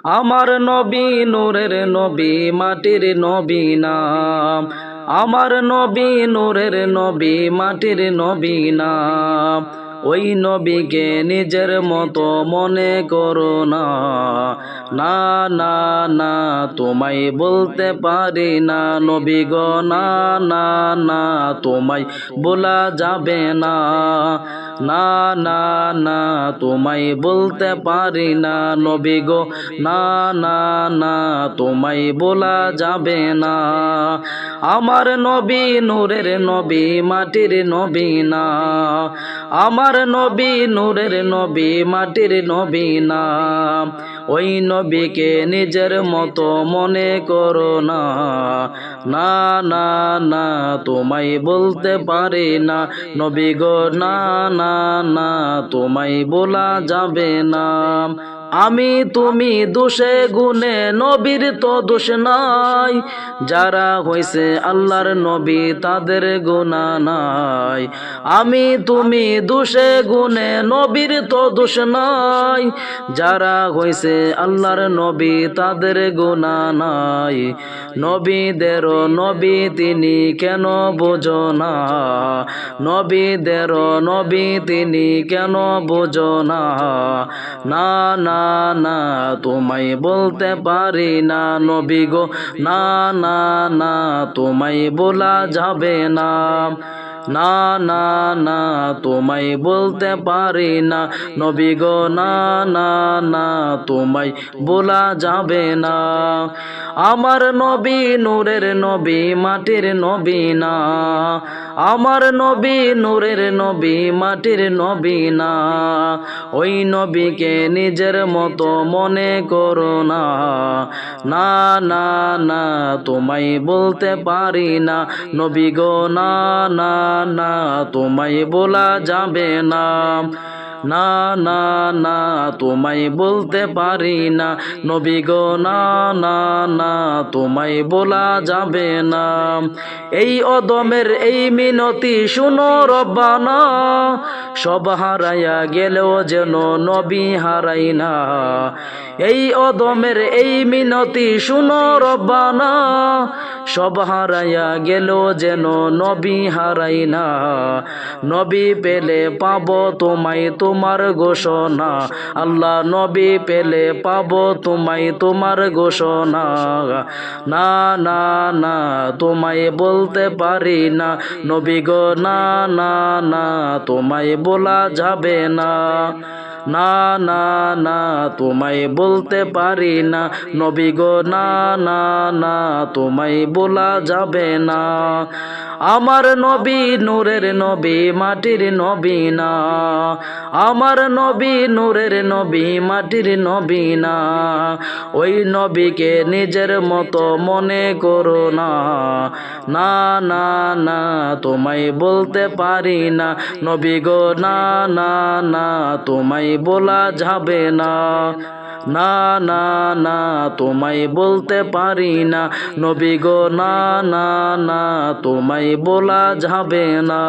আমার নবী নূরের নবী মাটির নবী নাম, আমার নবী নূরের নবী মাটির নবী নাম। ওই নবীকে নিজের মতো মনে করো না, না না না তোমায় বলতে পারি না নবী গো, না না না তোমায় বলা যাবে না, না না না তোমায় বলতে পারি না নবী গো, না না না তোমায় বলা যাবে না। আমার নবী নূরের নবী মাটির নবী না, আমার নবী নূরের নবী মাটির নবী না। ওই নবীকে নিজের মতো মনে করো না, না না না তোমায় বলতে পারি না নবী গো, না না না তোমায় বলা যাবে না। আমি তুমি দোষে গুণে নবীর তো দোষ নাই, যারা হইছে আল্লাহর নবী তাদের গুনাহ নাই। আমি তুমি দোষে গুণে নবীর তো দোষ নাই, যারা হইছে আল্লাহর নবী তাদের গুনাহ নাই। নবীদের নবী তিনি কেন বোঝো না, নবীদের নবী তিনি কেন বোঝো না, না না না তোমায় বলতে পারি না নবী গো, না না না তোমায় বলা যাবে না, না না না তোমায় বলতে পারি না নবী গো, না না না তোমায় বলা যাবে না। আমার নবী নূরের নবী মাটির নবী না, আমার নবী নূরের নবী মাটির নবী না। ওই নবীকে নিজের মতো মনে করো না, না না না তোমায় বলতে পারি না নবী গো, না না না তোমায় বলা যাবে না, না না না তোমায় বলতে পারি না নবী গো, না না না তোমায় বলা যাবে না। এই অদমের এই মিনতি শুনো রব্বানা, সব হারাইয়া গেলেও যেন নবী হারাই না। এই অদমের এই মিনতি শুনো রব্বানা, সব হারাইয়া গেলেও যেন নবী হারাই না। নবী পেলে পাবো তোমায় তোমার ঘোষণা, আল্লাহ নবী পেলে পাবো তোমায় তোমার ঘোষণা, না না না তোমায় বলতে পারি না নবী গো, না না না তোমায় বলা যাবে না, না না না তোমায় বলতে পারি না নবী গো, না না না তোমায় বলা যাবে না। আমার নবী নূরের নবী মাটির নবী না, আমার নবী নূরের নবী মাটির নবী না। ওই নবীকে নিজের মতো মনে করো না, না না না তোমায় বলতে পারি না নবী গো, না না না তোমায় বলা যাবে না, না না না তোমায় বলতে পারি না নবী গো, না না না তোমায় বলা যাবে না।